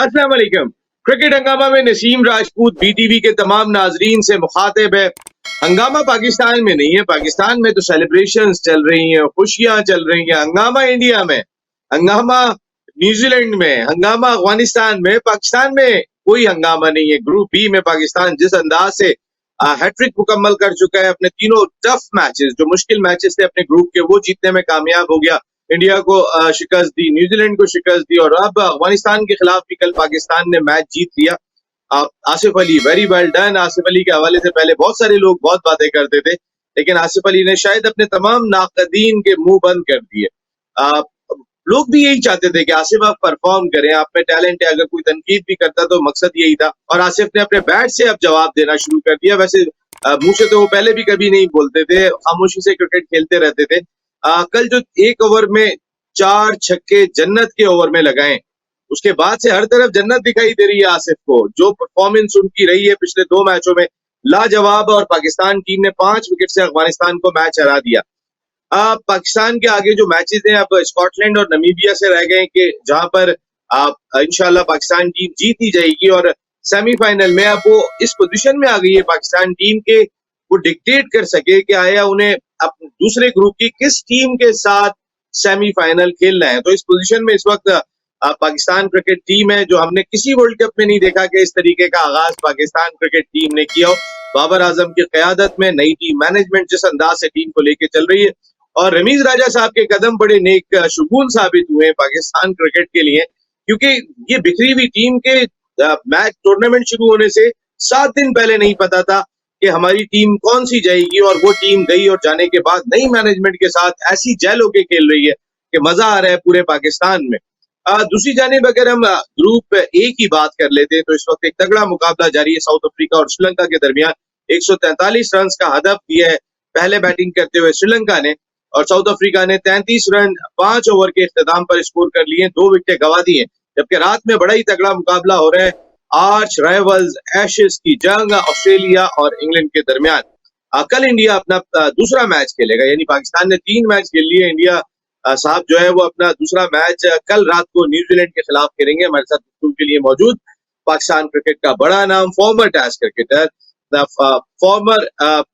अस्सलाम वालेकुम। क्रिकेट हंगामा में नसीम राजपूत बीटीवी के तमाम नाजरीन से मुखातिब है। हंगामा पाकिस्तान में नहीं है, पाकिस्तान में तो सेलिब्रेशंस चल रही हैं, खुशियां चल रही हैं। हंगामा इंडिया में, हंगामा न्यूजीलैंड में, हंगामा अफगानिस्तान में, पाकिस्तान में कोई हंगामा नहीं है। ग्रुप बी में पाकिस्तान जिस अंदाज से हैट्रिक मुकम्मल कर चुका है, अपने तीनों टफ मैचेस जो मुश्किल मैचेस थे अपने ग्रुप के, वो जीतने में कामयाब हो गया। इंडिया को शिकस्त दी, न्यूजीलैंड को शिकस्त दी, और अब अफगानिस्तान के खिलाफ भी कल पाकिस्तान ने मैच जीत लिया। Asif Ali, very well done. Asif Ali के हवाले से पहले बहुत सारे लोग बहुत बातें करते थे, लेकिन आसिफ अली ने शायद अपने तमाम नाकदीन के मुंह बंद कर दिए। लोग भी यही चाहते थे कि आसिफ आप परफॉर्म करें, आप में टैलेंट है। अगर कोई तनकीद भी करता तो मकसद यही था, और आसिफ ने अपने बैट से अब जवाब देना शुरू कर दिया। वैसे मुंह से तो वो पहले भी कभी नहीं बोलते थे, खामोशी से क्रिकेट खेलते रहते थे। कल जो एक ओवर में 4 छक्के जन्नत के ओवर में लगाए, उसके बाद से हर तरफ जन्नत दिखाई दे रही है आसिफ को। जो परफॉर्मेंस उनकी रही है पिछले 2 मैचों में, लाजवाब। और पाकिस्तान टीम ने 5 विकेट से अफगानिस्तान को मैच हरा दिया। पाकिस्तान के आगे जो मैचेस हैं, अब स्कॉटलैंड और नमीबिया से रह गए, कि जहां पर इंशाल्लाह पाकिस्तान टीम जीत ही जाएगी, और सेमीफाइनल में अब वो इस पोजीशन में आ गई है पाकिस्तान टीम के, वो डिक्टेट कर सके कि आया उन्हें अब दूसरे ग्रुप की किस टीम के साथ सेमीफाइनल खेलना है। तो इस पोजीशन में इस वक्त पाकिस्तान क्रिकेट टीम है, जो हमने किसी वर्ल्ड कप में नहीं देखा कि इस तरीके का आगाज पाकिस्तान क्रिकेट टीम ने किया हो। बाबर आजम की क़यादत में नई टीम मैनेजमेंट जिस अंदाज से टीम को लेके चल रही है, और रमीज राजा साहब के कदम बड़े नेक शुगून साबित हुए पाकिस्तान क्रिकेट के लिए, क्योंकि ये बिखरी हुई टीम के मैच टूर्नामेंट शुरू होने से 7 दिन पहले नहीं पता था कि हमारी टीम कौन सी जाएगी, और वो टीम गई, और जाने के बाद नई मैनेजमेंट के साथ ऐसी जेल होके खेल रही है कि मजा आ रहा है पूरे पाकिस्तान में। दूसरी जानिब अगर हम ग्रुप ए की बात कर लेते हैं, तो इस वक्त एक तगड़ा मुकाबला जारी है साउथ अफ्रीका और श्रीलंका के दरमियान। 143 रन का हदफ दिया है पहले बैटिंग करते हुए श्रीलंका ने, और साउथ अफ्रीका ने 33 रन 5 ओवर के इख्तिताम पर स्कोर कर लिए, 2 विकेट गंवा दी है। जबकि रात में बड़ा ही तगड़ा मुकाबला हो रहा है, आर्च राइवल्स एशेज की जंग ऑस्ट्रेलिया और इंग्लैंड के दरमियान। कल इंडिया अपना दूसरा मैच खेलेगा, यानी पाकिस्तान ने 3 मैच खेल लिए, इंडिया साहब जो है वो अपना दूसरा मैच कल रात को न्यूजीलैंड के खिलाफ खेलेंगे। हमारे साथ गुफ्तगू के लिए मौजूद पाकिस्तान क्रिकेट का बड़ा नाम, former test cricketer, former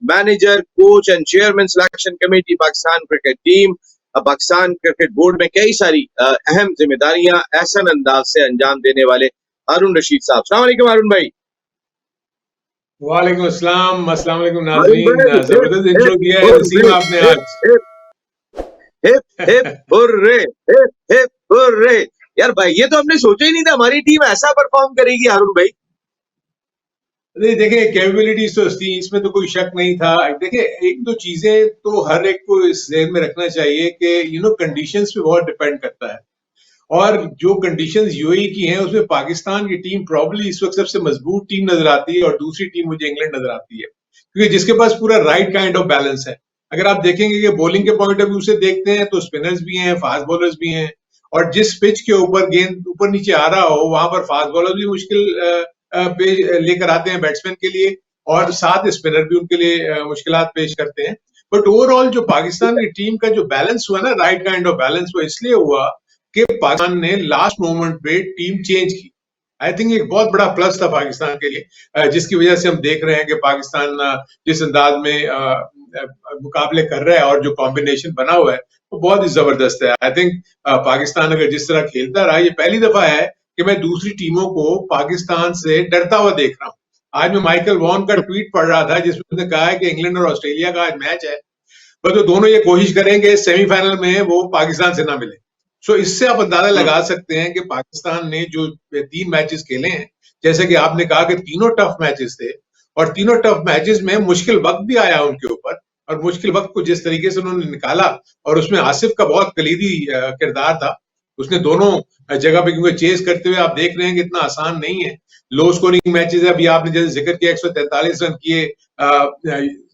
manager, coach and chairman selection committee Pakistan cricket team, Pakistan cricket board में कई सारी अहम जिम्मेदारियां एहसन अंदाज से अंजाम देने वाले हारून रशीद साहब। अस्सलाम वालेकुम हारून भाई। वालेकुम अस्सलाम। अस्सलाम वालेकुम नाज़रीन। जबरदस्त इंट्रो किया है वसीम आपने आज। Hip hip hurray, hip hip hurray. यार भाई, ये तो हमने सोचा ही नहीं था हमारी टीम ऐसा परफॉर्म करेगी हारून भाई। नहीं, देखें कैपेबिलिटीज तो थी, इसमें तो कोई शक नहीं था। देखें, एक दो चीजें तो हर एक को इस ज़हन में रखना चाहिए कि कंडीशंस पे बहुत डिपेंड करता है, और जो कंडीशंस यूएई की हैं उसमें पाकिस्तान की टीम प्रॉब्ली इस वक्त सबसे मजबूत टीम नजर आती है, और दूसरी टीम मुझे इंग्लैंड नजर आती है, क्योंकि जिसके पास पूरा राइट काइंड ऑफ बैलेंस है। अगर आप देखेंगे कि बॉलिंग के पॉइंट ऑफ व्यू से देखते हैं तो स्पिनर्स भी हैं, फास्ट बॉलर्स भी हैं, और जिस पिच के ऊपर गेंद ऊपर नीचे आ रहा हो वहां पर फास्ट बॉलर भी मुश्किल पे लेकर आते हैं बैट्समैन के लिए, और साथ स्पिनर भी उनके लिए मुश्किलात पेश करते हैं। बट ओवरऑल जो पाकिस्तान की टीम का जो बैलेंस हुआ ना, राइट काइंड ऑफ बैलेंस, वो इसलिए हुआ कि पाकिस्तान ने लास्ट मोमेंट पे टीम चेंज की। आई थिंक एक बहुत बड़ा प्लस था पाकिस्तान के लिए, जिसकी वजह से हम देख रहे हैं कि पाकिस्तान जिस अंदाज में मुकाबले कर रहा है और जो कॉम्बिनेशन बना हुआ है वो बहुत ही जबरदस्त है। आई थिंक पाकिस्तान अगर जिस तरह खेलता रहा, ये पहली दफा है कि मैं दूसरी टीमों को पाकिस्तान से डरता हुआ देख रहा हूँ। आज मैं माइकल वॉन का ट्वीट पढ़ रहा था जिसमें उसने कहा है कि इंग्लैंड और ऑस्ट्रेलिया का आज मैच है, बस तो दोनों ये कोशिश करेंगे सेमीफाइनल में वो पाकिस्तान से ना मिले। सो इससे आप अंदाजा लगा सकते हैं कि पाकिस्तान ने जो 3 मैचेस खेले हैं, जैसे कि आपने कहा कि तीनों टफ मैचेस थे, और तीनों टफ मैचेस में मुश्किल वक्त भी आया उनके ऊपर, और मुश्किल वक्त को जिस तरीके से उन्होंने निकाला, और उसमें आसिफ का बहुत कलीदी किरदार था। उसने दोनों जगह पे, क्योंकि चेस करते हुए आप देख रहे हैं कि इतना आसान नहीं है। लो स्कोरिंग मैचेस है, अभी आपने जैसे जिक्र किया 143 रन किए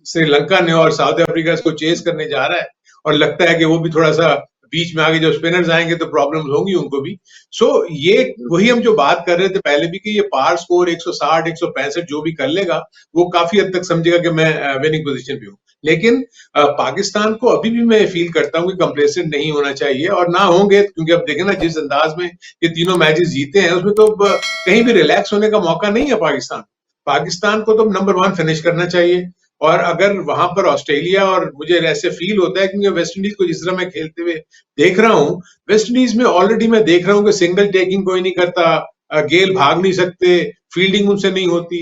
श्रीलंका ने, और साउथ अफ्रीका इसको चेस करने जा रहा है, और लगता है कि वो भी थोड़ा सा बीच में आगे जब स्पिनर्स आएंगे तो प्रॉब्लम्स होंगी उनको भी। सो ये वही हम जो बात कर रहे थे पहले भी कि ये पार स्कोर 160 165 जो भी कर लेगा वो काफी हद तक समझेगा कि मैं विनिंग पोजीशन पे हूँ। लेकिन पाकिस्तान को अभी भी मैं फील करता हूँ कि कंप्लेसेंट नहीं होना चाहिए, और ना होंगे, क्योंकि अब देखें ना जिस अंदाज में ये तीनों मैचेस जीते हैं उसमें तो अब कहीं भी रिलैक्स होने का मौका नहीं है पाकिस्तान को तो नंबर 1 फिनिश करना चाहिए। और अगर वहां पर ऑस्ट्रेलिया, और मुझे ऐसे फील होता है क्योंकि वेस्ट इंडीज को जिस तरह मैं खेलते हुए देख रहा हूँ, वेस्ट इंडीज में ऑलरेडी मैं देख रहा हूँ कि सिंगल टेकिंग कोई नहीं करता, गेल भाग नहीं सकते, फील्डिंग उनसे नहीं होती।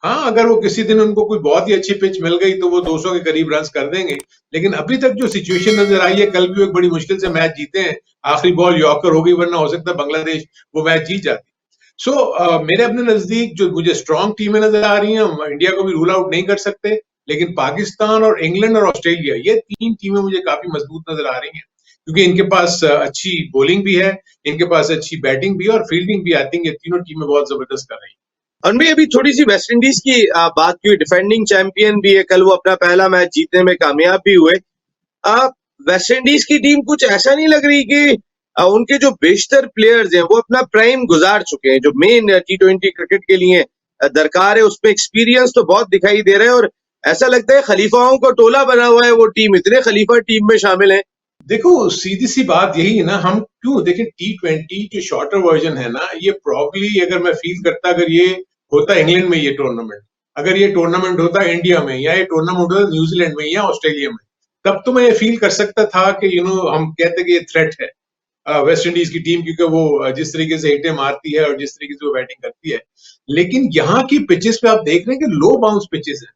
हाँ, अगर वो किसी दिन उनको कोई बहुत ही अच्छी पिच मिल गई तो वो 200 के करीब रन कर देंगे, लेकिन अभी तक जो सिचुएशन नजर आई है, कल भी एक बड़ी मुश्किल से मैच जीते हैं, आखिरी बॉल यॉर्कर हो गई, वरना हो सकता है बांग्लादेश वो मैच जीत जाती। मेरे अपने नजदीक जो मुझे स्ट्रॉन्ग टीमें नजर आ रही हैं, इंडिया को भी रूल आउट नहीं कर सकते, लेकिन पाकिस्तान और इंग्लैंड और ऑस्ट्रेलिया, ये 3 टीमें मुझे काफी मजबूत नजर आ रही हैं, क्योंकि इनके पास अच्छी बॉलिंग भी है, इनके पास अच्छी बैटिंग भी है और फील्डिंग भी। आई थिंक ये तीनों टीमें बहुत जबरदस्त कर रही हैं। और भी अभी थोड़ी सी वेस्ट इंडीज की बात की, डिफेंडिंग चैंपियन भी है, कल वो अपना पहला मैच जीतने में कामयाब भी हुए। वेस्ट इंडीज की टीम कुछ ऐसा नहीं लग रही कि उनके जो बेशतर प्लेयर्स हैं वो अपना प्राइम गुजार चुके हैं, जो मेन T20 क्रिकेट के लिए दरकार है, उसमें एक्सपीरियंस तो बहुत दिखाई दे रहा है, और ऐसा लगता है खलीफाओं का टोला बना हुआ है वो टीम, इतने खलीफा टीम में शामिल हैं। देखो, सीधी सी बात यही है ना, हम क्यों देखें, T20 जो शॉर्टर वर्जन है ना, ये प्रॉब्ली अगर मैं फील करता, अगर ये होता इंग्लैंड में, ये टूर्नामेंट अगर ये टूर्नामेंट होता इंडिया में, या ये टूर्नामेंट होता न्यूजीलैंड में या ऑस्ट्रेलिया में, तब तो मैं ये फील कर सकता था कि हम कहते कि ये थ्रेट है वेस्ट इंडीज की टीम, क्योंकि वो जिस तरीके से हिटें मारती है और जिस तरीके से वो बैटिंग करती है। लेकिन यहाँ की पिचेस पे आप देख रहे हैं कि लो बाउंस पिचेस है,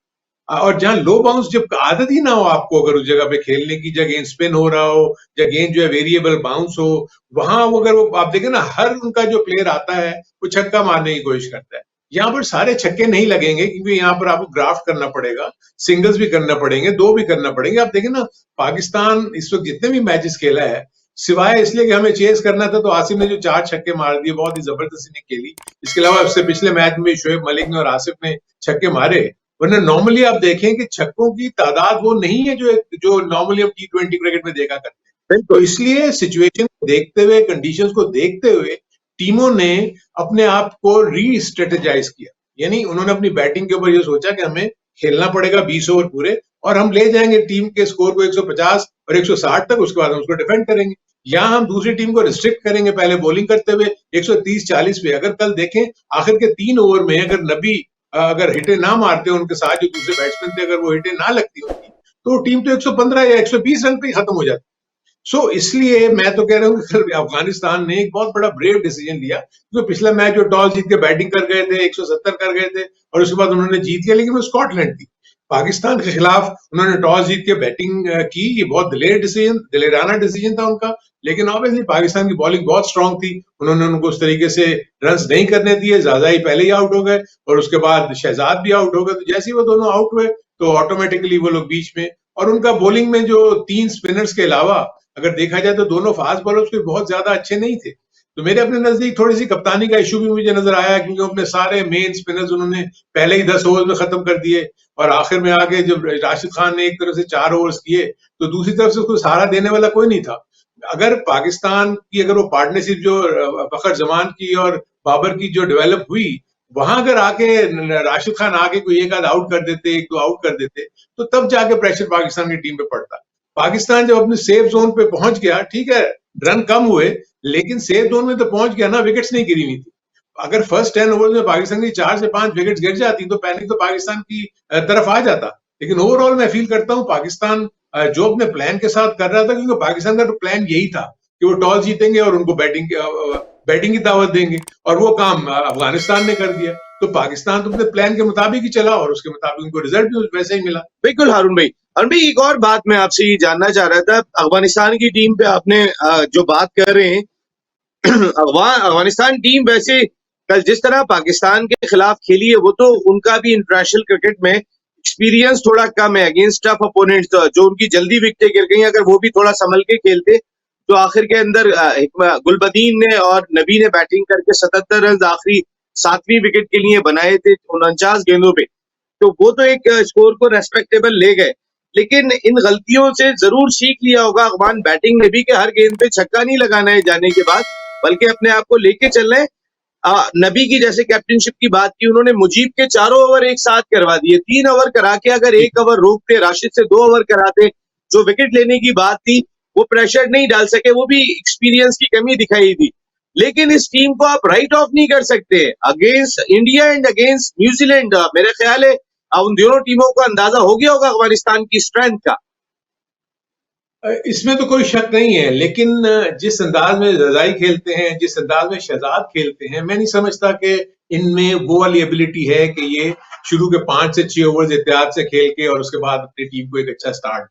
और जहां लो बाउंस, जब आदत ही ना हो आपको अगर उस जगह पे खेलने की, जगह गेंद स्पिन हो रहा हो या गेंद जो है वेरिएबल बाउंस हो, वहां अगर वो आप देखें ना, हर उनका जो प्लेयर आता है वो छक्का मारने की कोशिश करता है। यहाँ पर सारे छक्के नहीं लगेंगे, क्योंकि यहाँ पर आपको ग्राफ्ट करना पड़ेगा, सिंगल्स भी करना पड़ेंगे, 2 भी करना पड़ेंगे। आप देखें ना, पाकिस्तान इस वक्त जितने भी मैचेस खेला है, सिवाय इसलिए कि हमें चेस करना था, तो आसिफ ने जो 4 छक्के मार दिए, बहुत ही जबरदस्ती ने खेली। इसके अलावा उससे पिछले मैच में शोएब मलिक ने और आसिफ ने छक्के मारे, वरना नॉर्मली आप देखें कि छक्कों की तादाद वो नहीं है जो नॉर्मली हम T20 क्रिकेट में देखा करते हैं। तो इसलिए सिचुएशन को देखते हुए, कंडीशंस को देखते हुए, टीमों ने अपने आप को री स्ट्रेटेजाइज किया, यानी उन्होंने अपनी बैटिंग के ऊपर ये सोचा कि हमें खेलना पड़ेगा 20 ओवर पूरे, और हम ले जाएंगे टीम के स्कोर को 150 और 160 तक, उसके बाद हम उसको डिफेंड करेंगे, या हम दूसरी टीम को रिस्ट्रिक्ट करेंगे पहले बॉलिंग करते हुए 130-40 पे। अगर कल देखें आखिर के 3 ओवर में अगर नबी अगर हिटें ना मारते उनके साथ जो दूसरे बैट्समैन थे, अगर वो हिटें ना लगती उनकी, तो टीम तो 115 या 120 रन पे ही खत्म हो जाती। इसलिए मैं तो कह रहा हूँ कि अफगानिस्तान ने एक बहुत बड़ा ब्रेव डिसीजन लिया, क्योंकि पिछला मैच जो टॉस जीत के बैटिंग कर गए थे, 170 कर गए थे, और उसके बाद उन्होंने जीत लिया, लेकिन वो स्कॉटलैंड थी। पाकिस्तान के खिलाफ उन्होंने टॉस जीत के बैटिंग की, ये बहुत दिलेराना डिसीजन था उनका, लेकिन ऑब्वियसली पाकिस्तान की बॉलिंग बहुत स्ट्रांग थी, उन्होंने उनको उस तरीके से रन्स नहीं करने दिए। जाजाई पहले ही आउट हो गए और उसके बाद शहजाद भी आउट हो गए, तो जैसे ही वो दोनों आउट हुए तो ऑटोमेटिकली वो लोग बीच में, और उनका बॉलिंग में जो 3 स्पिनर्स के अलावा अगर देखा जाए तो दोनों फास्ट बॉलर्स कोई बहुत ज्यादा अच्छे नहीं थे। तो मेरे अपने नजदीक थोड़ी सी कप्तानी का इशू भी मुझे नजर आया, क्योंकि अपने सारे मेन स्पिनर्स उन्होंने पहले ही 10 ओवर में खत्म कर दिए, और आखिर में आगे जब राशिद खान ने एक तरफ से 4 ओवर्स किए, तो दूसरी तरफ से उसको सहारा देने वाला कोई नहीं था। अगर पाकिस्तान की वो पार्टनरशिप जो फखर जमान की और बाबर की जो डेवलप हुई, वहां अगर आके राशिद खान आके कोई एक आध आउट कर देते, 1-2 आउट कर देते, तो तब जाके प्रेशर पाकिस्तान की टीम पे पड़ता। पाकिस्तान जब अपने सेफ जोन पे पहुंच गया, ठीक है रन कम हुए, लेकिन सेफ जोन में तो पहुंच गया ना, विकेट्स नहीं गिरी हुई थी। अगर फर्स्ट 10 ओवर में पाकिस्तान की 4 से 5 विकेट्स गिर जाती तो पैनिक तो पाकिस्तान की तरफ आ जाता। लेकिन ओवरऑल मैं फील करता हूँ पाकिस्तान जो अपने प्लान के साथ कर रहा था, क्योंकि पाकिस्तान का तो प्लान यही था कि वो टॉस जीतेंगे और उनको बैटिंग की दावत देंगे, और वो काम अफगानिस्तान ने कर दिया। तो पाकिस्तान तो अपने प्लान के मुताबिक ही चला, और उसके मुताबिक उनको रिजल्ट भी वैसे ही मिला। बिल्कुल हारून भाई, एक और बात मैं आपसे ये जानना चाह रहा था, अफगानिस्तान की टीम पे आपने जो बात कर रहे हैं, अफगानिस्तान टीम वैसे कल जिस तरह पाकिस्तान के खिलाफ खेली है, वो तो उनका भी इंटरनेशनल क्रिकेट में एक्सपीरियंस थोड़ा कम है अगेंस्ट टफ अपोनेंट्स, जो उनकी जल्दी विकेटें गिर गई, अगर वो भी थोड़ा संभल के खेलते तो आखिर के अंदर गुलबदीन ने और नबी ने बैटिंग करके 77 रन आखिरी 7वीं विकेट के लिए बनाए थे 49 गेंदों पे, तो वो तो एक स्कोर को रेस्पेक्टेबल ले गए। लेकिन इन गलतियों से जरूर सीख लिया होगा अफगान बैटिंग ने भी कि हर गेंद पे छक्का नहीं लगाना है जाने के बाद, बल्कि अपने आप को लेके चलना है। नबी की जैसे कैप्टनशिप की बात की, उन्होंने मुजीब के 4 ओवर एक साथ करवा दिए, 3 ओवर करा के अगर 1 ओवर रोकते, राशिद से 2 ओवर कराते, जो विकेट लेने की बात थी वो प्रेशर नहीं डाल सके, वो भी एक्सपीरियंस की कमी दिखाई दी। लेकिन इस टीम को आप राइट ऑफ नहीं कर सकते against India and against New Zealand. मेरे ख्याल है उन दोनों टीमों को अंदाजा हो गया होगा अफगानिस्तान की स्ट्रेंथ का। इसमें तो कोई शक नहीं है, लेकिन जिस अंदाज में रजाई खेलते हैं, जिस अंदाज में शहजाद खेलते हैं, मैं नहीं समझता कि इनमें वो वाली एबिलिटी है कि ये शुरू के 5 से 6 ओवर एहतियात से खेल के और उसके बाद अपनी टीम को एक अच्छा स्टार्ट,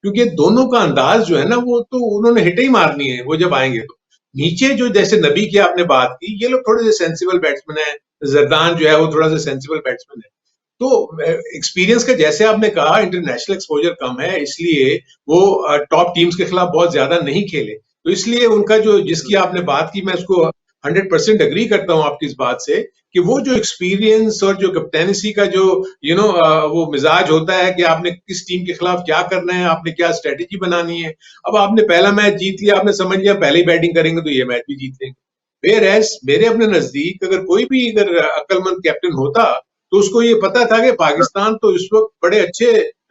क्योंकि दोनों का अंदाज जो है ना वो तो उन्होंने हिट ही मारनी है वो जब आएंगे तो। नीचे जो जैसे नबी की आपने बात की, ये लोग थोड़े से सेंसिबल बैट्समैन है, जरदान जो है वो थोड़ा सा सेंसिबल बैट्समैन है। तो एक्सपीरियंस का जैसे आपने कहा इंटरनेशनल एक्सपोजर कम है, इसलिए वो टॉप टीम्स के खिलाफ बहुत ज्यादा नहीं खेले, तो इसलिए उनका जो जिसकी आपने बात की मैं उसको 100% अग्री करता हूं आपकी इस बात से कि वो जो एक्सपीरियंस और जो कैप्टेंसी का जो वो मिजाज होता है कि आपने किस टीम के खिलाफ क्या करना है, आपने क्या स्ट्रेटेजी बनानी है। अब आपने पहला मैच जीत लिया, आपने समझ लिया पहले ही बैटिंग करेंगे तो ये मैच भी जीत लेंगे। वेयर एज मेरे अपने नजदीक अगर कोई भी अगर अक्लमंद कैप्टन होता तो उसको ये पता था कि पाकिस्तान तो इस वक्त बड़े अच्छे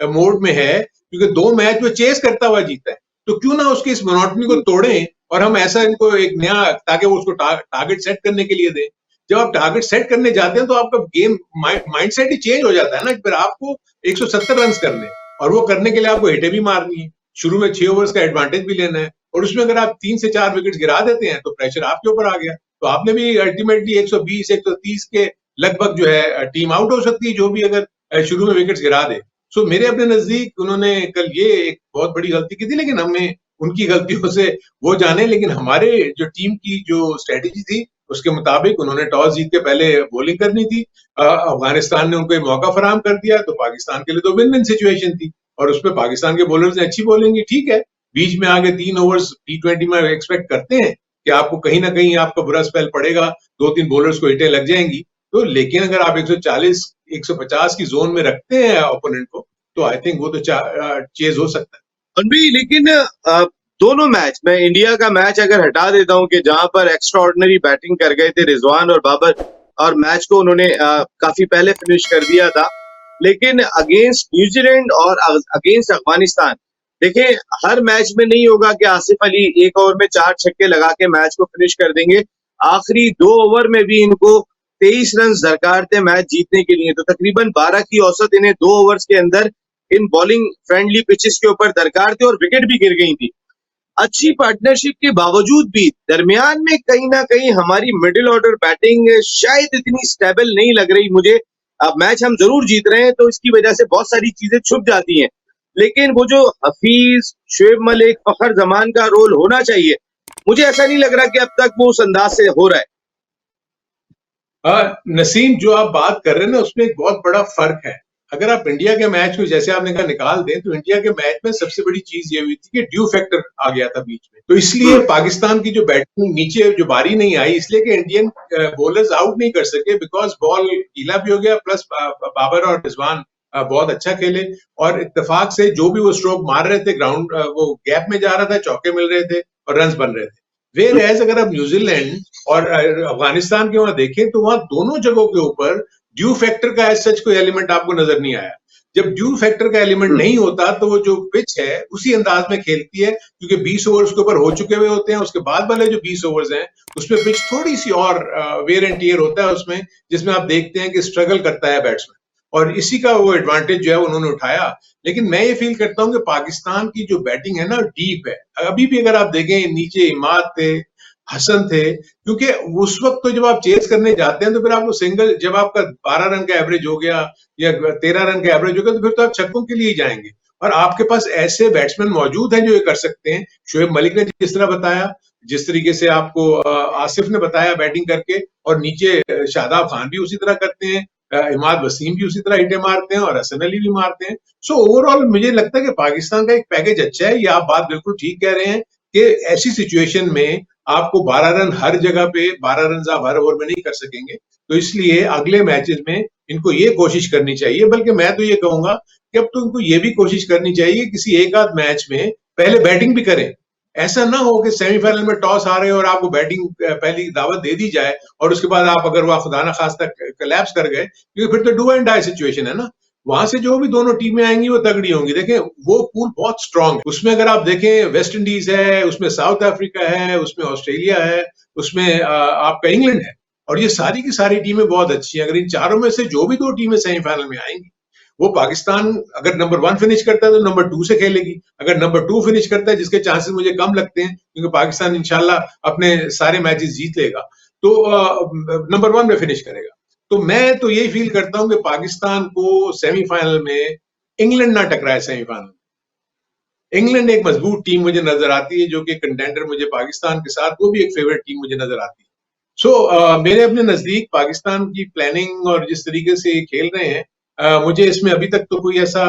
मोड में है, क्योंकि 2 मैच वो चेस करता हुआ जीता है, तो क्यों ना उसकी इस मोनोटनी को तोड़ें और हम ऐसा इनको एक नया, ताकि वो उसको टारगेट सेट करने के लिए दें। जब आप टारगेट सेट करने जाते हैं तो आपका गेम माइंड सेट ही चेंज हो जाता है ना, फिर आपको 170 रन करने और वो करने के लिए आपको हिटें भी मारनी है, शुरू में 6 ओवर्स का एडवांटेज भी लेना है, और उसमें अगर आप 3 से 4 विकेट गिरा देते हैं तो प्रेशर आपके ऊपर आ गया, तो आपने भी अल्टीमेटली 120 130 के लगभग जो है टीम आउट हो सकती है जो भी अगर शुरू में विकेट्स गिरा दे। सो मेरे अपने नजदीक उन्होंने कल ये एक बहुत बड़ी गलती की थी, लेकिन हमें उनकी गलतियों से वो जाने, लेकिन हमारे जो टीम की जो स्ट्रेटेजी थी उसके मुताबिक उन्होंने टॉस जीत के पहले बॉलिंग करनी थी। अफगानिस्तान ने उनको एक मौका फराहम कर दिया, तो पाकिस्तान के लिए तो विन विन सिचुएशन थी, और उसमें पाकिस्तान के बॉलर्स ने अच्छी बॉलिंग की, ठीक है। बीच में आगे 3 ओवर्स T20 में एक्सपेक्ट करते हैं कि आपको कहीं ना कहीं आपका बुरा स्पेल पड़ेगा, 2-3 बॉलर्स को हिटें लग जाएंगी, तो लेकिन अगर आप 140 150 की जोन में रखते हैं ओपोनेंट को, तो आई थिंक वो तो चेज हो सकता है। भी लेकिन दोनों मैच, मैं इंडिया का मैच अगर हटा देता हूं कि जहां पर एक्स्ट्राऑर्डिनरी बैटिंग कर गए थे रिजवान और बाबर, और मैच को उन्होंने काफी पहले फिनिश कर दिया था, लेकिन अगेंस्ट न्यूजीलैंड और अगेंस्ट अफगानिस्तान देखें, हर मैच में नहीं होगा कि आसिफ अली 1 ओवर में 4 छक्के लगा के मैच को फिनिश कर देंगे। आखिरी 2 ओवर में भी इनको 23 रन दरकार थे मैच जीतने के लिए, तो तकरीबन 12 की औसत इन्हें 2 ओवर्स के अंदर इन बॉलिंग फ्रेंडली पिचेस के ऊपर दरकार थे और विकेट भी गिर गई थी। अच्छी पार्टनरशिप के बावजूद भी दरमियान में कहीं ना कहीं हमारी मिडिल ऑर्डर बैटिंग शायद इतनी स्टेबल नहीं लग रही मुझे। अब मैच हम जरूर जीत रहे हैं तो इसकी वजह से बहुत सारी चीजें छुप जाती हैं, लेकिन वो जो हफीज, शुएब मलिक, फखर जमान का रोल होना चाहिए, मुझे ऐसा नहीं लग रहा कि अब तक वो उस अंदाज से हो रहा है। नसीम, जो आप बात कर रहे हैं ना उसमें एक बहुत बड़ा फर्क है। अगर आप इंडिया के मैच को जैसे आपने कहा निकाल दें, तो इंडिया के मैच में सबसे बड़ी चीज ये हुई थी कि ड्यू फैक्टर आ गया था बीच में, तो इसलिए पाकिस्तान की जो बैटिंग नीचे जो बारी नहीं आई, इसलिए कि इंडियन बॉलर्स आउट नहीं कर सके, बिकॉज बॉल गीला भी हो गया, प्लस बाबर और रिजवान बहुत अच्छा खेले, और इत्तेफाक से जो भी वो स्ट्रोक मार रहे थे ग्राउंड वो गैप में जा रहा था, चौके मिल रहे थे और रन बन रहे थे। वेयर एज अगर आप न्यूजीलैंड और अफगानिस्तान के वहां देखें तो वहां दोनों जगहों के ऊपर ड्यू फैक्टर का एज सच कोई एलिमेंट आपको नजर नहीं आया। जब ड्यू फैक्टर का एलिमेंट नहीं होता तो वो जो पिच है उसी अंदाज में खेलती है, क्योंकि 20 ओवर्स के ऊपर हो चुके हुए होते हैं, उसके बाद वाले जो 20 ओवर्स हैं उसमें पिच थोड़ी सी और वेयर एंड टियर होता है उसमें, जिसमें आप देखते हैं कि स्ट्रगल करता है बैट्समैन, और इसी का वो एडवांटेज जो है उन्होंने उठाया। लेकिन मैं ये फील करता हूं कि पाकिस्तान की जो बैटिंग है ना डीप है। अभी भी अगर आप देखें नीचे इमाद थे, हसन थे, क्योंकि उस वक्त तो जब आप चेस करने जाते हैं तो फिर आपको सिंगल, जब आपका 12 रन का एवरेज हो गया या 13 रन का एवरेज हो गया, तो फिर तो आप छक्कों के लिए ही जाएंगे, और आपके पास ऐसे बैट्समैन मौजूद हैं जो ये कर सकते हैं। शुएब मलिक ने जिस तरह बताया, जिस तरीके से आपको आसिफ ने बताया बैटिंग करके, और नीचे शादाब खान भी उसी तरह करते हैं, इमाद वसीम भी उसी तरह हिटे मारते हैं और हसन अली भी मारते हैं। सो ओवरऑल मुझे लगता है कि पाकिस्तान का एक पैकेज अच्छा है। ये आप बात बिल्कुल ठीक कह रहे हैं कि ऐसी सिचुएशन में आपको 12 रन हर जगह पे, 12 रन आप हर ओवर में नहीं कर सकेंगे, तो इसलिए अगले मैचेस में इनको ये कोशिश करनी चाहिए। बल्कि मैं तो ये कहूंगा कि अब तो इनको ये भी कोशिश करनी चाहिए किसी एक आध मैच में पहले बैटिंग भी करें, ऐसा ना हो कि सेमीफाइनल में टॉस हारे और आपको बैटिंग पहली दावत दे दी जाए और उसके बाद आप अगर वह खुदा ना खास्ता कोलैप्स कर गए, क्योंकि फिर तो डू एंड डाई सिचुएशन है ना। वहां से जो भी दोनों टीमें आएंगी वो तगड़ी होंगी। देखें वो पूल बहुत स्ट्रांग है, उसमें अगर आप देखें वेस्ट इंडीज है, उसमें साउथ अफ्रीका है, उसमें ऑस्ट्रेलिया है, उसमें आपका इंग्लैंड है, और ये सारी की सारी टीमें बहुत अच्छी हैं। अगर इन चारों में से जो भी दो टीमें सेमीफाइनल में आएंगी, वो पाकिस्तान अगर नंबर 1 फिनिश करता है तो नंबर 2 से खेलेगी, अगर नंबर 2 फिनिश करता है, जिसके चांसेस मुझे कम लगते हैं क्योंकि पाकिस्तान इंशाल्लाह अपने सारे मैचेस जीत लेगा, तो नंबर 1 में फिनिश करेगा। तो मैं तो यही फील करता हूं कि पाकिस्तान को सेमीफाइनल में इंग्लैंड ना टकराए। सेमीफाइनल इंग्लैंड एक मजबूत टीम मुझे नजर आती है, जो कि कंटेंडर मुझे पाकिस्तान के साथ वो भी एक फेवरेट टीम मुझे नजर आती है। मेरे अपने नजदीक पाकिस्तान की प्लानिंग और जिस तरीके से ये खेल रहे हैं, मुझे इसमें अभी तक तो कोई ऐसा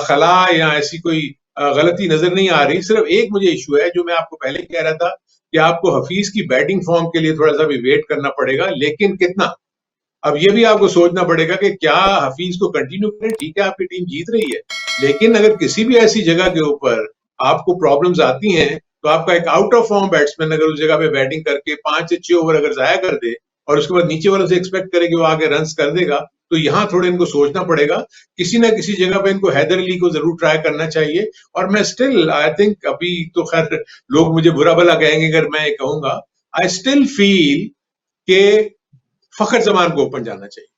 खला या ऐसी कोई गलती नजर नहीं आ रही। सिर्फ एक मुझे इशू है जो मैं आपको पहले कह रहा था कि आपको हफीज की बैटिंग फॉर्म के लिए थोड़ा सा भी वेट करना पड़ेगा, लेकिन कितना, अब ये भी आपको सोचना पड़ेगा कि क्या हफीज को कंटिन्यू करें। ठीक है, आपकी टीम जीत रही है, लेकिन अगर किसी भी ऐसी जगह के ऊपर आपको प्रॉब्लम्स आती हैं, तो आपका एक आउट ऑफ फॉर्म बैट्समैन अगर उस जगह पे बैटिंग करके 5 से 6 ओवर अगर जाया कर दे और उसके बाद नीचे वालों से एक्सपेक्ट करे कि वो आगे रन्स कर देगा, तो यहाँ थोड़े इनको सोचना पड़ेगा। किसी ना किसी जगह पे इनको हैदर अली को जरूर ट्राई करना चाहिए। और मैं स्टिल आई थिंक, अभी तो खैर लोग मुझे बुरा भला कहेंगे अगर मैं कहूंगा, आई स्टिल फील के फखर जमान को ओपन जाना चाहिए।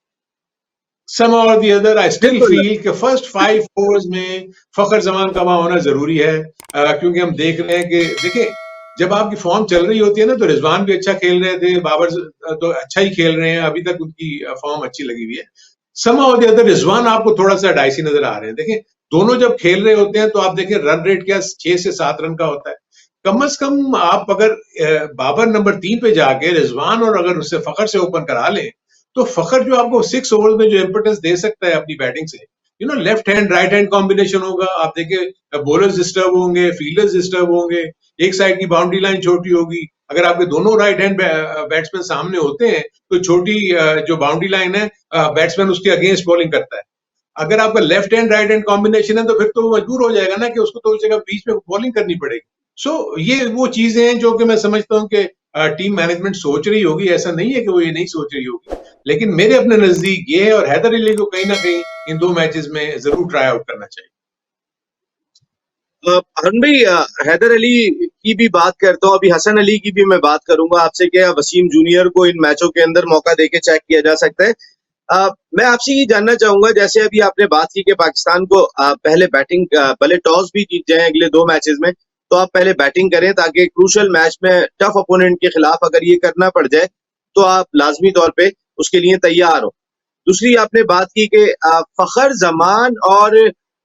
Somehow or the other, I still बिल्कुल feel कि फर्स्ट 5 ओवर्स में फखर जमान का वहां होना जरूरी है, क्योंकि हम देख रहे हैं कि देखिए जब आपकी फॉर्म चल रही होती है ना, तो रिजवान भी अच्छा खेल रहे थे, बाबर तो अच्छा ही खेल रहे हैं, अभी तक उनकी फॉर्म अच्छी लगी हुई है। Somehow or the other, Rizwan आपको थोड़ा सा डाइसी नजर आ रहे हैं। देखें दोनों जब खेल रहे होते हैं तो आप देखें रन रेट क्या 6 से 7 रन का होता है। कम से कम आप अगर बाबर नंबर 3 पे जाके रिजवान और अगर उससे फखर से ओपन करा लें, तो फखर जो आपको 6 ओवर में जो इम्पोर्टेंस दे सकता है अपनी बैटिंग से, left hand right hand combination होगा। आप देखिए बॉलर्स डिस्टर्ब होंगे, फील्डर्स डिस्टर्ब होंगे, एक साइड की बाउंड्री लाइन छोटी होगी। अगर आपके दोनों राइट हैंड बैट्समैन सामने होते हैं, तो छोटी जो बाउंड्री लाइन है, बैट्समैन उसके अगेंस्ट बॉलिंग करता है। अगर आपका left hand right hand combination है, तो फिर तो वो मजबूर हो जाएगा ना कि उसको तो उस जगह बीच में बॉलिंग करनी पड़ेगी। ये वो चीजें हैं जो कि मैं समझता हूं कि टीम मैनेजमेंट सोच रही होगी। ऐसा नहीं है कि वो ये नहीं सोच रही होगी, लेकिन मेरे अपने नजदीक ये है, और हैदर अली को कहीं ना कहीं इन 2 मैचेस में जरूर ट्राई आउट करना चाहिए। अरुण भाई, हैदर अली की भी बात करता हूँ, अभी हसन अली की भी मैं बात करूंगा आपसे। क्या वसीम जूनियर को इन मैचों के अंदर मौका देके चेक किया जा सकता है? मैं आपसे ये जानना चाहूंगा, जैसे अभी आपने बात की कि पाकिस्तान को पहले बैटिंग, भले टॉस भी जीत जाए अगले 2 मैचेस में, तो आप पहले बैटिंग करें ताकि क्रूशल मैच में टफ ओपोनेंट के खिलाफ अगर ये करना पड़ जाए तो आप लाजमी तौर पे उसके लिए तैयार हो। दूसरी आपने बात की कि फखर जमान और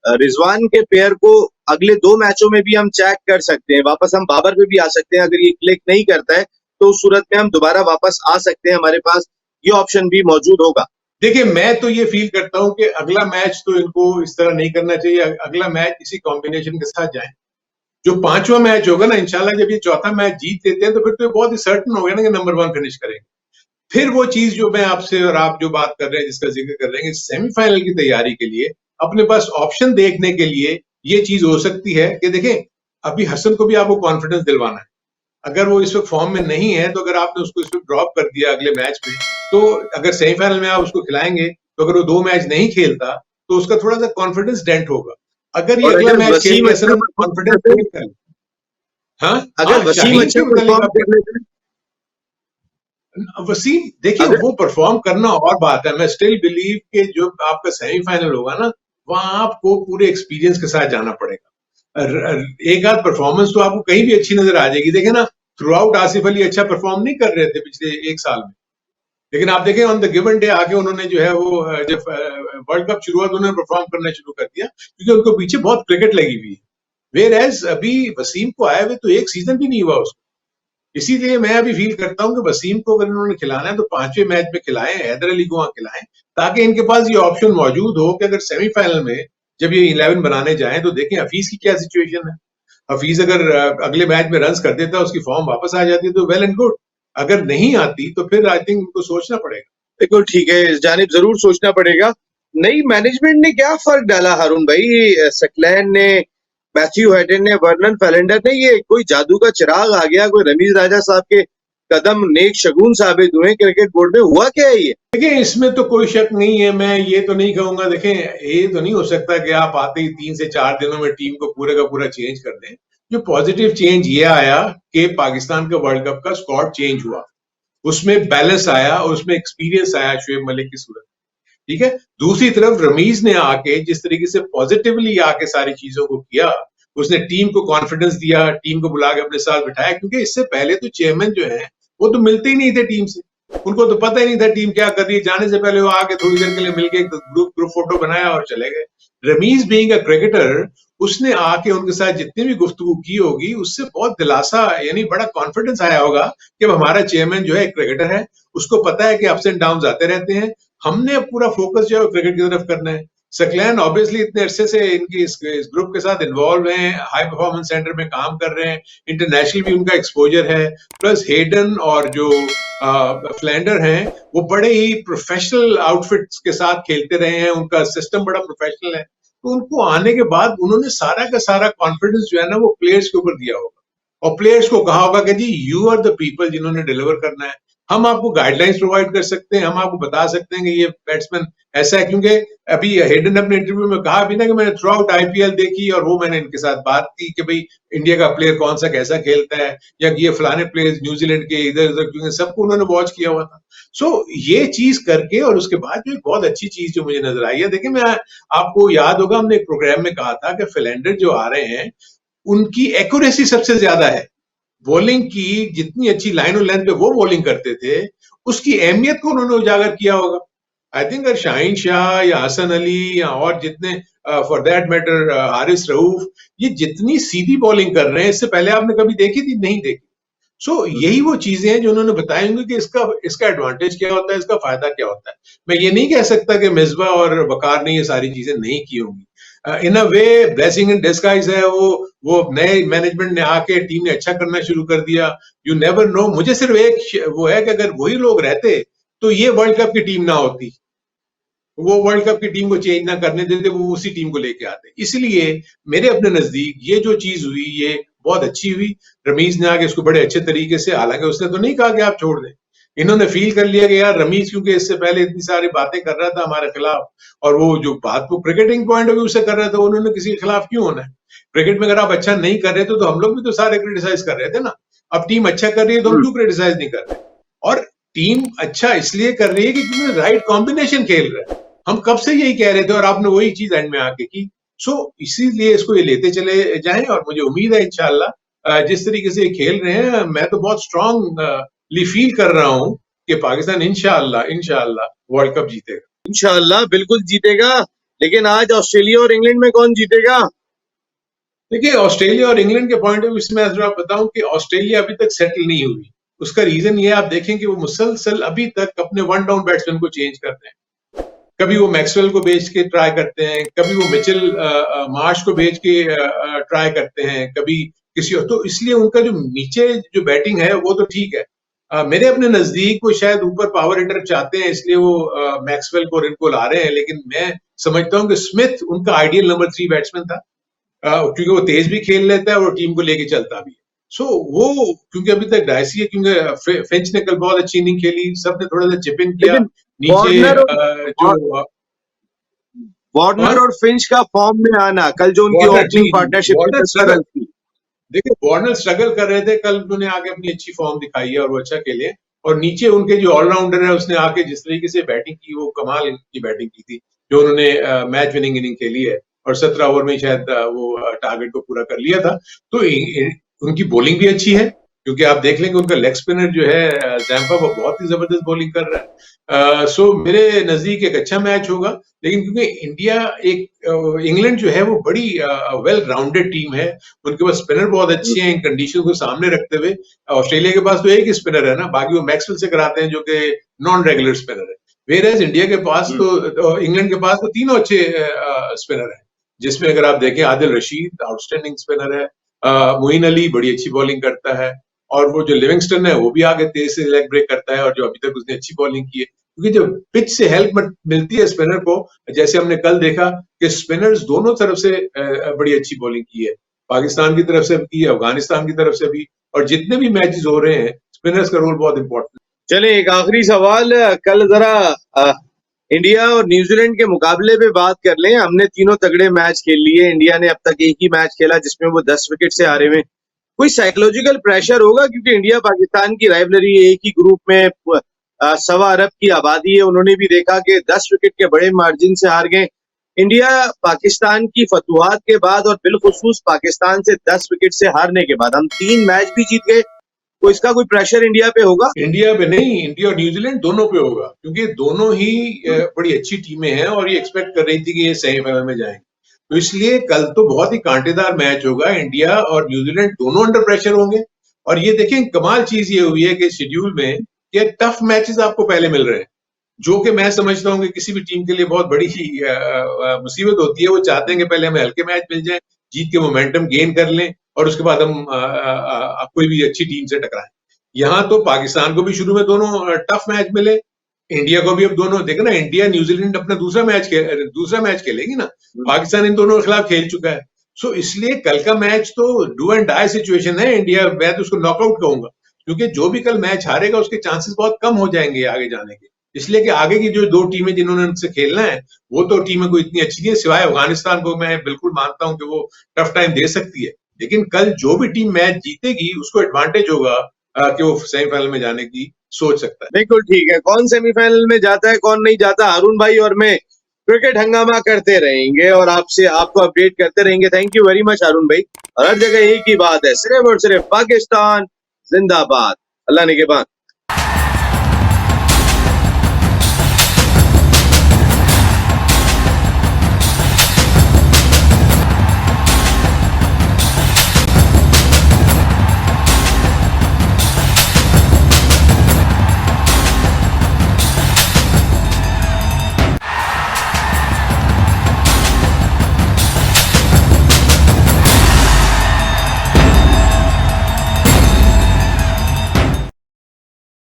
रिजवान के पेयर को अगले 2 मैचों में भी हम चेक कर सकते हैं, वापस हम बाबर पे भी आ सकते हैं। अगर ये क्लिक नहीं करता है तो उस सूरत में हम दोबारा वापस आ सकते हैं, हमारे पास ये ऑप्शन भी मौजूद होगा। देखिए मैं तो ये फील करता हूं कि अगला मैच तो इनको इस तरह नहीं करना चाहिए। अगला मैच इसी कॉम्बिनेशन के साथ जाए। जो 5वां मैच होगा ना, इंशाल्लाह जब ये 4था मैच जीत लेते हैं, तो फिर तो बहुत ही सर्टन हो गया ना कि नंबर 1 फिनिश करेंगे। फिर वो चीज जो मैं आपसे और आप जो बात कर रहे हैं, जिसका जिक्र कर रहे हैं, सेमीफाइनल की तैयारी के लिए अपने पास ऑप्शन देखने के लिए ये चीज हो सकती है कि देखें अभी हसन को भी आपको कॉन्फिडेंस दिलवाना है। अगर वो इस वक्त फॉर्म में नहीं है, तो अगर आपने उसको इस वक्त ड्रॉप कर दिया अगले मैच में, तो अगर सेमीफाइनल में आप उसको खिलाएंगे, तो अगर वो 2 मैच नहीं खेलता तो उसका थोड़ा सा कॉन्फिडेंस डेंट होगा। अगर ये अगला मैच खेल के कॉन्फिडेंस डेंट कर, हाँ अगर वसीम अच्छा परफॉर्म कर लेते हैं, वसीम देखिए वो परफॉर्म करना और बात है। मैं स्टिल बिलीव कि जो आपका सेमीफाइनल होगा ना, वहां आपको पूरे एक्सपीरियंस के साथ जाना पड़ेगा। एक आध परफॉर्मेंस तो आपको कहीं भी अच्छी नजर आ जाएगी। देखे ना, थ्रू आउट आसिफ अली अच्छा परफॉर्म नहीं कर रहे थे पिछले 1 साल में, लेकिन आप देखें ऑन द गिवन डे आके उन्होंने जो है वो जब वर्ल्ड कप शुरू हुआ तो उन्होंने परफॉर्म करना शुरू कर दिया, क्योंकि उनको पीछे बहुत क्रिकेट लगी हुई है। वेयर एज अभी वसीम को आए हुए तो 1 सीजन भी नहीं हुआ उसको। इसीलिए मैं अभी फील करता हूं कि वसीम को अगर इन्होंने खिलाना है तो 5वें मैच में खिलाएं, हैदर अली को वहां खिलाएं, ताकि इनके पास ये ऑप्शन मौजूद हो कि अगर सेमीफाइनल में जब ये 11 बनाने जाएं तो देखें हफीज की क्या सिचुएशन है। हफीज अगर अगले मैच में रन कर देता है, उसकी फॉर्म वापस आ जाती है, तो वेल एंड गुड। अगर नहीं आती तो फिर आई थिंक उनको सोचना पड़ेगा। बिल्कुल ठीक है, इस जानिब जरूर सोचना पड़ेगा। नई मैनेजमेंट ने क्या फर्क डाला हारून भाई? सकलैन ने मैथ्यू हेडन ने, वर्नन फैलेंडर ने, ये कोई जादू का चिराग आ गया, कोई रमीज राजा साहब के कदम नेक शगुन साबित हुए क्रिकेट बोर्ड में? हुआ क्या है ये? देखिए इसमें तो कोई शक नहीं है, मैं ये तो नहीं कहूंगा, देखें ये तो नहीं हो सकता कि आप आते ही 3 से 4 दिनों में टीम को पूरे का पूरा चेंज कर दें। जो पॉजिटिव चेंज ये आया कि पाकिस्तान का वर्ल्ड कप का स्क्वाड चेंज हुआ, उसमें बैलेंस आया और उसमें एक्सपीरियंस आया शुएब मलिक की सूरत। ठीक है, दूसरी तरफ रमीज ने आके जिस तरीके से पॉजिटिवली आके सारी चीजों को किया, उसने टीम को कॉन्फिडेंस दिया, टीम को बुला के अपने साथ बिठाया, क्योंकि इससे पहले तो चेयरमैन जो है वो तो मिलते ही नहीं थे टीम से, उनको तो पता ही नहीं था टीम क्या कर रही है। जाने से पहले वो आके थोड़ी देर के लिए मिलके एक ग्रुप फोटो बनाया और चले गए। रमीज बीइंग अ क्रिकेटर, उसने आके उनके साथ जितनी भी गुफ्तगू की होगी उससे बहुत दिलासा यानी बड़ा कॉन्फिडेंस आया होगा कि अब हमारा चेयरमैन जो है एक क्रिकेटर है, उसको पता है कि अप्स एंड डाउन आते रहते हैं, हमने पूरा फोकस जो है क्रिकेट की तरफ करना है। सकलैन ऑब्वियसली इतने अरसे से इनकी इस ग्रुप के साथ इन्वॉल्व हैं, हाई परफॉर्मेंस सेंटर में काम कर रहे हैं, इंटरनेशनल भी उनका एक्सपोजर है, प्लस हेडन और जो फ्लैंडर हैं वो बड़े ही प्रोफेशनल आउटफिट्स के साथ खेलते रहे हैं, उनका सिस्टम बड़ा प्रोफेशनल है, तो उनको आने के बाद उन्होंने सारा का सारा कॉन्फिडेंस जो है ना वो प्लेयर्स के ऊपर दिया होगा और प्लेयर्स को कहा होगा कि जी यू आर द पीपल जिन्होंने डिलीवर करना है। हम आपको गाइडलाइंस प्रोवाइड कर सकते हैं, हम आपको बता सकते हैं कि ये बैट्समैन ऐसा है, क्योंकि अभी हेडन अपने इंटरव्यू में कहा भी ना कि मैंने थ्रू आउट आईपीएल देखी और वो मैंने इनके साथ बात की कि भाई इंडिया का प्लेयर कौन सा कैसा खेलता है, या ये फलाने प्लेयर्स न्यूजीलैंड के इधर उधर, क्योंकि सबको उन्होंने वॉच किया हुआ था। सो ये चीज करके और उसके बाद जो एक बहुत अच्छी चीज जो मुझे नजर आई है, देखिए मैं आपको याद होगा हमने एक प्रोग्राम में कहा था कि फिलेंडर जो आ रहे हैं उनकी एक्यूरेसी सबसे ज्यादा है, बॉलिंग की जितनी अच्छी लाइन और लेंथ पे वो बॉलिंग करते थे उसकी अहमियत को उन्होंने उजागर किया होगा। आई थिंक अगर शाहीन शाह या हसन अली या और जितने for that matter Haris Rauf, ये जितनी सीधी बॉलिंग कर रहे हैं इससे पहले आपने कभी देखी थी? नहीं देखी। सो यही वो चीजें हैं जो उन्होंने बताई होंगी कि इसका एडवांटेज क्या होता है, इसका फायदा क्या होता है। मैं ये नहीं कह सकता कि मिसबा और वकार ने ये सारी चीजें नहीं की होंगी, इन अ वे ब्लेसिंग इन डिस्गाइज है, वो नए मैनेजमेंट ने आके टीम ने अच्छा करना शुरू कर दिया। यू नेवर नो, मुझे सिर्फ एक वो है कि अगर वही लोग रहते तो ये वर्ल्ड कप की टीम ना होती, वो वर्ल्ड कप की टीम को चेंज ना करने देते, वो उसी टीम को लेके आते। इसलिए मेरे अपने नजदीक ये जो चीज हुई ये बहुत अच्छी हुई। रमीज ने आगे इसको बड़े अच्छे तरीके से, हालांकि उसने तो नहीं कहा कि आप छोड़ दें, इन्होंने फील कर लिया कि यार रमीज क्योंकि इससे पहले इतनी सारी बातें कर रहा था हमारे खिलाफ, और वो जो बात को क्रिकेटिंग पॉइंट ऑफ व्यू से कर रहा था, उन्होंने किसी के खिलाफ क्यों होना है? क्रिकेट में अगर आप अच्छा नहीं कर रहे थे तो हम लोग भी तो सारे क्रिटिसाइज कर रहे थे ना। अब टीम अच्छा कर रही है तो हम क्यों क्रिटिसाइज नहीं कर रहे? और टीम अच्छा इसलिए कर रही है कि क्योंकि राइट कॉम्बिनेशन खेल रहा है। हम कब से यही कह रहे थे और आपने वही चीज एंड में आके की। सो इसीलिए इसको ये लेते चले जाएं और मुझे उम्मीद है इंशाल्लाह जिस तरीके से ये खेल रहे हैं, मैं तो बहुत स्ट्रांगली फील कर रहा हूं कि पाकिस्तान इंशाल्लाह वर्ल्ड कप जीतेगा। इंशाअल्लाह बिल्कुल जीतेगा। लेकिन आज ऑस्ट्रेलिया और इंग्लैंड में कौन जीतेगा? देखिए ऑस्ट्रेलिया और इंग्लैंड के पॉइंट ऑफ व्यू से मैं जरा बताऊं कि ऑस्ट्रेलिया अभी तक सेटल नहीं हुई। उसका रीजन ये आप देखें कि वो मुसलसल अभी तक अपने वन डाउन बैट्समैन को चेंज करते हैं। कभी वो मैक्सवेल को बेच के ट्राई करते हैं, कभी वो मिचेल मार्श को बेच के ट्राई करते हैं, कभी किसी और। तो इसलिए उनका जो नीचे जो बैटिंग है वो तो ठीक है। मेरे अपने नजदीक वो शायद ऊपर पावर हिटर चाहते हैं, इसलिए वो मैक्सवेल को और इनको ला रहे हैं, लेकिन मैं समझता हूँ कि स्मिथ उनका आइडियल नंबर 3 बैट्समैन था, क्योंकि वो तेज भी खेल लेता है और टीम को लेके चलता भी है। सो वो क्योंकि अभी तक डायसी है, क्योंकि फिंच ने कल बहुत अच्छी इनिंग खेली, सबने थोड़ा सा चिप इन किया लेकिन नीचे वार्नर और फिंच का फॉर्म में आना, कल जो उनकी ओपनिंग पार्टनरशिप थी, देखिए वार्नर स्ट्रगल कर रहे थे, कल उन्होंने आगे अपनी अच्छी फॉर्म दिखाई है और वो अच्छा खेले। और नीचे उनके जो ऑलराउंडर है उसने आके जिस तरीके से बैटिंग की, वो कमाल की बैटिंग की थी जो उन्होंने मैच विनिंग इनिंग खेली है, और 17 ओवर में शायद वो टारगेट को पूरा कर लिया था। तो उनकी बॉलिंग भी अच्छी है, क्योंकि आप देख लेंगे उनका लेग स्पिनर जो है जैम्पा, वो बहुत ही जबरदस्त बॉलिंग कर रहा है। सो मेरे नजदीक एक अच्छा मैच होगा, लेकिन क्योंकि इंडिया इंग्लैंड जो है वो बड़ी वेल राउंडेड टीम है, उनके पास स्पिनर बहुत अच्छे हैं, इन कंडीशन को सामने रखते हुए। ऑस्ट्रेलिया के पास तो एक ही स्पिनर है ना, बाकी वो मैक्सवेल से कराते हैं जो कि नॉन रेगुलर स्पिनर है। वेयर इंडिया के पास तो इंग्लैंड के पास तो तीनों अच्छे स्पिनर हैं, जिसमें अगर आप देखें आदिल रशीद आउटस्टैंडिंग स्पिनर है, मोइन अली बड़ी अच्छी बॉलिंग करता है, और वो जो लिविंगस्टन है वो भी आगे तेज से लेग ब्रेक करता है, और जो अभी तक उसने अच्छी बॉलिंग की है। क्योंकि जब पिच से हेल्प मिलती है स्पिनर को, जैसे हमने कल देखा कि स्पिनर्स दोनों तरफ से बड़ी अच्छी बॉलिंग की है, पाकिस्तान की तरफ से भी की, अफगानिस्तान की तरफ से भी, और जितने भी मैचेस हो रहे हैं स्पिनर्स का रोल बहुत इंपॉर्टेंट। चले एक आखिरी सवाल, कल जरा इंडिया और न्यूजीलैंड के मुकाबले पे बात कर लें। हमने तीनों तगड़े मैच खेल लिए, इंडिया ने अब तक एक ही मैच खेला जिसमें वो 10 विकेट से हारे हुए। कोई साइकोलॉजिकल प्रेशर होगा क्योंकि इंडिया पाकिस्तान की राइवलरी एक ही ग्रुप में 1.25 अरब की आबादी है, उन्होंने भी देखा कि 10 विकेट के बड़े मार्जिन से हार गए। इंडिया पाकिस्तान की फतुहात के बाद और बिलखुसूस पाकिस्तान से 10 विकेट से हारने के बाद हम 3 मैच भी जीत गए, तो इसका कोई प्रेशर इंडिया पे होगा? इंडिया पे नहीं, इंडिया और न्यूजीलैंड दोनों पे होगा, क्योंकि दोनों ही बड़ी अच्छी टीमें हैं और ये एक्सपेक्ट कर रही थी कि ये सेमीफाइनल में जाएंगे, तो इसलिए कल तो बहुत ही कांटेदार मैच होगा। इंडिया और न्यूजीलैंड दोनों अंडर प्रेशर होंगे, और ये देखें कमाल चीज ये हुई है कि शेड्यूल में ये टफ मैचेस आपको पहले मिल रहे हैं, जो कि मैं समझता हूँ कि किसी भी टीम के लिए बहुत बड़ी ही मुसीबत होती है। वो चाहते हैं कि पहले हमें हल्के मैच मिल जाए, जीत के मोमेंटम गेन कर लें और उसके बाद हम कोई भी अच्छी टीम से टकराएं। यहाँ तो पाकिस्तान को भी शुरू में दोनों टफ मैच मिले, इंडिया को भी अब दोनों देखो ना, इंडिया न्यूजीलैंड अपना दूसरा मैच खेलेगी ना, पाकिस्तान इन दोनों के खिलाफ खेल चुका है। सो इसलिए कल का मैच तो डू एंड डाई सिचुएशन है। इंडिया, मैं तो उसको नॉकआउट कहूंगा, क्योंकि जो भी कल मैच हारेगा उसके चांसेस बहुत कम हो जाएंगे आगे जाने के, इसलिए कि आगे की जो 2 टीमें जिन्होंने उनसे खेलना है वो तो टीमें कोई इतनी अच्छी नहीं है, सिवाय अफगानिस्तान को मैं बिल्कुल मानता हूं कि वो टफ टाइम दे सकती है। लेकिन कल जो भी टीम मैच जीतेगी उसको एडवांटेज होगा कि वो सेमीफाइनल में जाने की सोच सकता है। बिल्कुल ठीक है, कौन सेमीफाइनल में जाता है कौन नहीं जाता, हारून भाई और मैं क्रिकेट हंगामा करते रहेंगे और आपको अपडेट करते रहेंगे। थैंक यू वेरी मच हारून भाई। और हर जगह एक ही बात है, सिर्फ और सिर्फ पाकिस्तान जिंदाबाद। अल्लाह निगहबान।